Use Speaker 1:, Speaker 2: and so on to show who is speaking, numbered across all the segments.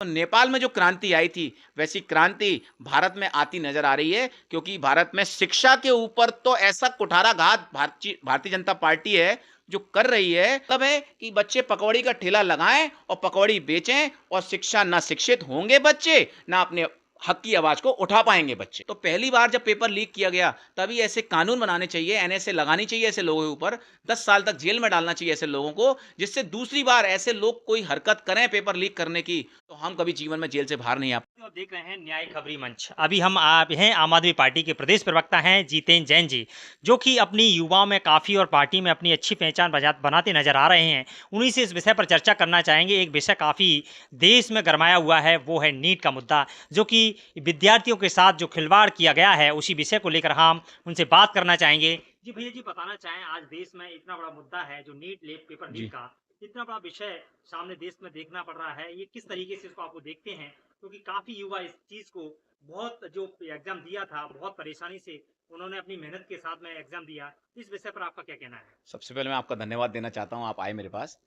Speaker 1: तो नेपाल में जो क्रांति आई थी वैसी क्रांति भारत में आती नजर आ रही है, क्योंकि भारत में शिक्षा के ऊपर तो ऐसा कुठाराघात भारतीय जनता पार्टी है जो कर रही है। तब है कि बच्चे पकौड़ी का ठेला लगाएं और पकौड़ी बेचें, और शिक्षा ना शिक्षित होंगे बच्चे, ना अपने हक की आवाज को उठा पाएंगे बच्चे। तो पहली बार जब पेपर लीक किया गया तभी ऐसे कानून बनाने चाहिए, एनएसए लगानी चाहिए ऐसे लोगों के ऊपर, 10 साल तक जेल में डालना चाहिए ऐसे लोगों को, जिससे दूसरी बार ऐसे लोग कोई हरकत करें पेपर लीक करने की तो हम कभी जीवन में जेल से बाहर नहीं आ।
Speaker 2: आप देख रहे हैं न्याय खबरी मंच। अभी हम आप हैं आम आदमी पार्टी के प्रदेश प्रवक्ता हैं जितेंद्र जैन जी, जो कि अपनी युवाओं में काफ़ी और पार्टी में अपनी अच्छी पहचान बनाते नजर आ रहे हैं। उन्हीं से इस विषय पर चर्चा करना चाहेंगे। एक विषय काफ़ी देश में गरमाया हुआ है, वो है नीट का मुद्दा, जो कि विद्यार्थियों के साथ जो खिलवाड़ किया गया है उसी विषय को लेकर हम उनसे बात करना चाहेंगे। जी भैया जी, बताना चाहें, आज देश में इतना बड़ा मुद्दा है जो नीट पेपर लीक का, इतना बड़ा विषय सामने देश में देखना पड़ रहा है, ये किस तरीके से इसको आपको देखते हैं? क्योंकि काफ़ी युवा इस चीज़ को बहुत, जो एग्ज़ाम दिया था बहुत परेशानी से उन्होंने अपनी मेहनत के साथ में एग्ज़ाम दिया, इस विषय पर आपका क्या कहना है?
Speaker 1: सबसे पहले मैं आपका धन्यवाद देना चाहता हूँ, आप आए मेरे पास।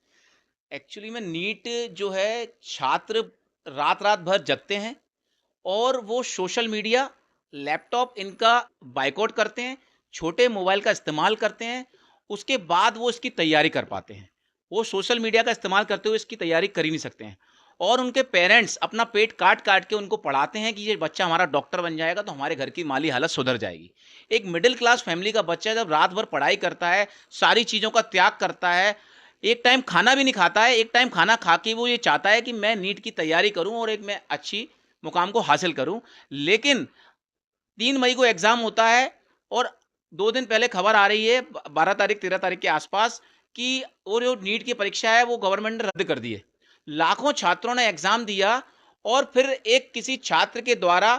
Speaker 1: एक्चुअली में नीट जो है, छात्र रात रात भर जगते हैं और वो सोशल मीडिया, लैपटॉप इनका बायकॉट करते हैं, छोटे मोबाइल का इस्तेमाल करते हैं, उसके बाद वो इसकी तैयारी कर पाते हैं। वो सोशल मीडिया का इस्तेमाल करते हुए इसकी तैयारी कर ही नहीं सकते हैं, और उनके पेरेंट्स अपना पेट काट काट के उनको पढ़ाते हैं कि ये बच्चा हमारा डॉक्टर बन जाएगा तो हमारे घर की माली हालत सुधर जाएगी। एक मिडिल क्लास फैमिली का बच्चा जब रात भर पढ़ाई करता है, सारी चीज़ों का त्याग करता है, एक टाइम खाना भी नहीं खाता है, एक टाइम खाना खा के वो ये चाहता है कि मैं नीट की तैयारी करूं और एक मैं अच्छी मुकाम को हासिल करूं, लेकिन 3 मई को एग्जाम होता है और 2 दिन पहले खबर आ रही है, 12 तारीख 13 तारीख के आसपास, कि और जो नीट की परीक्षा है वो गवर्नमेंट ने रद्द कर दी है। लाखों छात्रों ने एग्जाम दिया और फिर एक किसी छात्र के द्वारा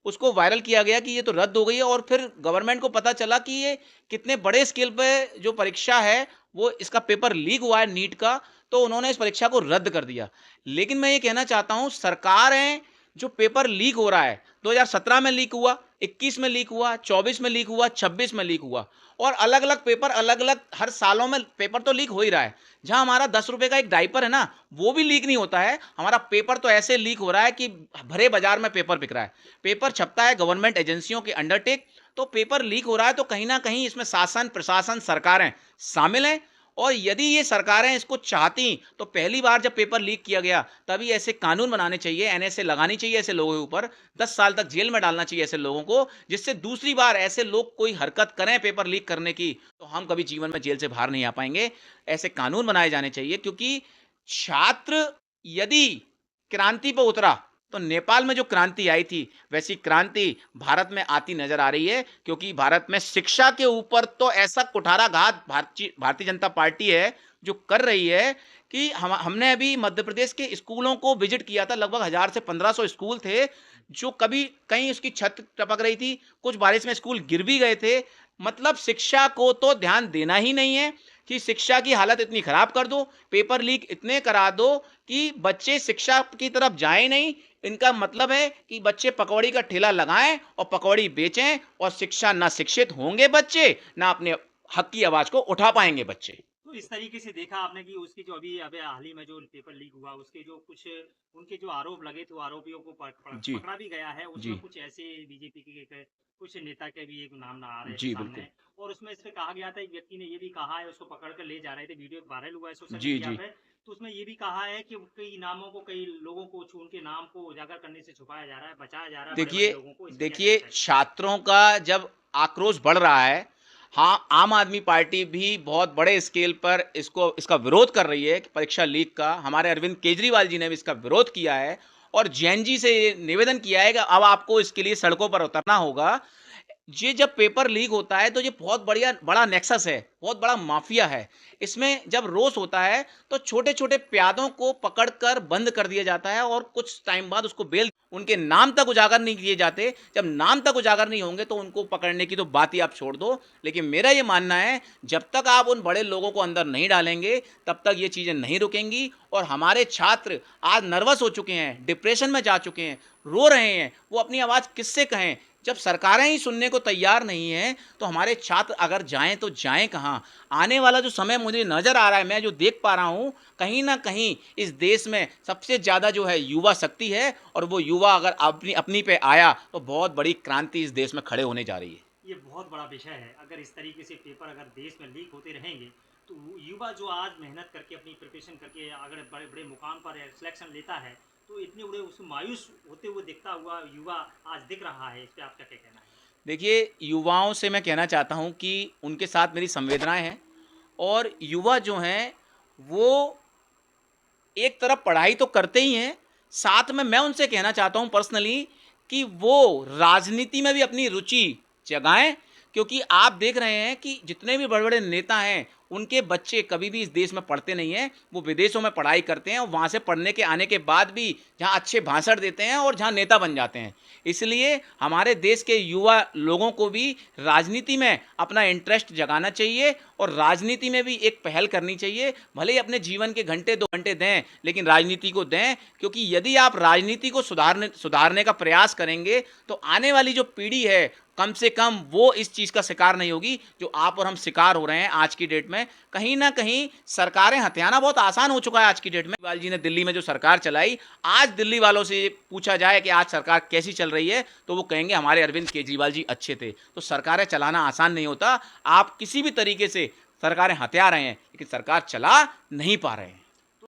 Speaker 1: उसको वायरल किया गया कि ये तो रद्द हो गई है, और फिर गवर्नमेंट को पता चला कि ये कितने बड़े स्केल पे जो परीक्षा है वो इसका पेपर लीक हुआ है नीट का, तो उन्होंने इस परीक्षा को रद्द कर दिया। लेकिन मैं ये कहना चाहता हूं, सरकार है, जो पेपर लीक हो रहा है 2017 में लीक हुआ, 21 में लीक हुआ, 24 में लीक हुआ, 26 में लीक हुआ, और अलग अलग पेपर अलग अलग हर सालों में पेपर तो लीक हो ही रहा है। जहां हमारा 10 रुपए का एक डाइपर है ना, वो भी लीक नहीं होता है, हमारा पेपर तो ऐसे लीक हो रहा है कि भरे बाजार में पेपर बिक रहा है। पेपर छपता है गवर्नमेंट एजेंसियों के अंडरटेक, तो पेपर लीक हो रहा है, तो कहीं ना कहीं इसमें शासन प्रशासन सरकारें शामिल हैं। और यदि ये सरकारें इसको चाहती तो पहली बार जब पेपर लीक किया गया तभी ऐसे कानून बनाने चाहिए, एनएसए लगानी चाहिए ऐसे लोगों के ऊपर, 10 साल तक जेल में डालना चाहिए ऐसे लोगों को, जिससे दूसरी बार ऐसे लोग कोई हरकत करें पेपर लीक करने की तो हम कभी जीवन में जेल से बाहर नहीं आ पाएंगे। ऐसे कानून बनाए जाने चाहिए, क्योंकि छात्र यदि क्रांति पर उतरा तो नेपाल में जो क्रांति आई थी वैसी क्रांति भारत में आती नजर आ रही है, क्योंकि भारत में शिक्षा के ऊपर तो ऐसा कुठाराघात भारतीय जनता पार्टी है जो कर रही है कि हमने अभी मध्य प्रदेश के स्कूलों को विजिट किया था। लगभग 1000 से 1500 स्कूल थे, जो कभी कहीं उसकी छत टपक रही थी, कुछ बारिश में स्कूल गिर भी गए थे। मतलब शिक्षा को तो ध्यान देना ही नहीं है, कि शिक्षा की हालत इतनी खराब कर दो, पेपर लीक इतने करा दो कि बच्चे शिक्षा की तरफ जाए नहीं। इनका मतलब है कि बच्चे पकौड़ी का ठेला लगाएं और पकौड़ी बेचें, और शिक्षा ना शिक्षित होंगे बच्चे, ना अपने हक की आवाज को उठा पाएंगे बच्चे।
Speaker 2: तो इस तरीके से देखा आपने कि उसकी जो अभी अभी हाल ही में जो पेपर लीक हुआ, उसके जो कुछ उनके जो आरोप लगे थे, वो आरोपियों को
Speaker 1: जी।
Speaker 2: पकड़ा भी गया है। उसमें
Speaker 1: जी।
Speaker 2: कुछ ऐसे बीजेपी के कुछ नेता के भी एक नाम ना आ रहे थे
Speaker 1: जी बिल्कुल।
Speaker 2: सामने, और उसमें इसमें कहा गया था, एक व्यक्ति ने ये भी कहा है, उसको पकड़ कर ले जा रहे थे, वीडियो वायरल हुआ है सोशल
Speaker 1: जी।
Speaker 2: मीडिया
Speaker 1: जी।
Speaker 2: पे। तो उसमें ये भी कहा है कि कई नामों को, कई लोगों को उनके नाम को उजागर करने से छुपाया जा रहा है, बचाया जा रहा है बड़े बड़े
Speaker 1: देखिए,
Speaker 2: लोगों को। इस पर क्या कहना
Speaker 1: देखिए
Speaker 2: चाहिए?
Speaker 1: छात्रों का जब आक्रोश बढ़ रहा है, हाँ, आम आदमी पार्टी भी बहुत बड़े स्केल पर इसका विरोध कर रही है कि परीक्षा लीक का। हमारे अरविंद केजरीवाल जी ने भी इसका विरोध किया है और जैन जी से निवेदन किया है कि अब आपको इसके लिए सड़कों पर उतरना होगा। ये जब पेपर लीक होता है तो ये बहुत बढ़िया बड़ा नेक्सस है, बहुत बड़ा माफिया है। इसमें जब रोष होता है तो छोटे छोटे प्यादों को पकड़कर बंद कर दिया जाता है, और कुछ टाइम बाद उसको बेल, उनके नाम तक उजागर नहीं किए जाते। जब नाम तक उजागर नहीं होंगे तो उनको पकड़ने की तो बात ही आप छोड़ दो। लेकिन मेरा ये मानना है, जब तक आप उन बड़े लोगों को अंदर नहीं डालेंगे तब तक ये चीज़ें नहीं रुकेंगी। और हमारे छात्र आज नर्वस हो चुके हैं, डिप्रेशन में जा चुके हैं, रो रहे हैं, वो अपनी आवाज़ किससे कहें। जब सरकारें ही सुनने को तैयार नहीं हैं, तो हमारे छात्र अगर जाएँ तो जाएँ कहाँ? आने वाला जो समय मुझे नज़र आ रहा है, मैं जो देख पा रहा हूँ, कहीं न कहीं इस देश में सबसे ज़्यादा जो है युवा शक्ति है, और वो युवा अगर अपनी अपनी पे आया, तो बहुत बड़ी क्रांति इस देश में खड़े होने जा रही है।
Speaker 2: ये बहुत बड़ा विषय है। अगर इस तरीके से पेपर अगर देश में लीक होते रहेंगे, तो युवा जो आज मेहनत करके अपनी प्रिपरेशन करके अगर बड़े-बड़े मुकाम पर सिलेक्शन लेता है, तो इतने बड़े उसको मायूस होते हुए दिखता हुआ युवा आज दिख रहा है। इस पे आपका क्या कहना है?
Speaker 1: देखिए, युवाओं से मैं कहना चाहता हूँ कि उनके साथ मेरी संवेदनाएँ हैं, और युवा जो हैं, वो एक तरफ पढ़ाई तो करते ही हैं, साथ में मैं उनसे कहना चाहता हूँ पर्सनली कि वो राजनीति में भी अपनी रुचि जगाएँ, क्योंकि आप देख रहे हैं कि जितने भी बड़े-बड़े नेता हैं, उनके बच्चे कभी भी इस देश में पढ़ते नहीं हैं। वो विदेशों में पढ़ाई करते हैं और वहाँ से पढ़ने के आने के बाद भी जहाँ अच्छे भाषण देते हैं और जहाँ नेता बन जाते हैं। इसलिए हमारे देश के युवा लोगों को भी राजनीति में अपना इंटरेस्ट जगाना चाहिए, और राजनीति में भी एक पहल करनी चाहिए। भले ही अपने जीवन के घंटे 2 घंटे दें, लेकिन राजनीति को दें, क्योंकि यदि आप राजनीति को सुधारने का प्रयास करेंगे, तो आने वाली जो पीढ़ी है, कम से कम वो इस चीज़ का शिकार नहीं होगी जो आप और हम शिकार हो रहे हैं आज की डेट में। कहीं न कहीं सरकारें हथियाना बहुत आसान हो चुका है आज की डेट में। केजरीवाल जी ने दिल्ली में जो सरकार चलाई, आज दिल्ली वालों से पूछा जाए कि आज सरकार कैसी चल रही है, तो वो कहेंगे हमारे अरविंद केजरीवाल जी अच्छे थे। तो सरकारें चलाना आसान नहीं होता। आप किसी भी तरीके से सरकारें हथिया रहे हैं, लेकिन सरकार चला नहीं पा रहे हैं।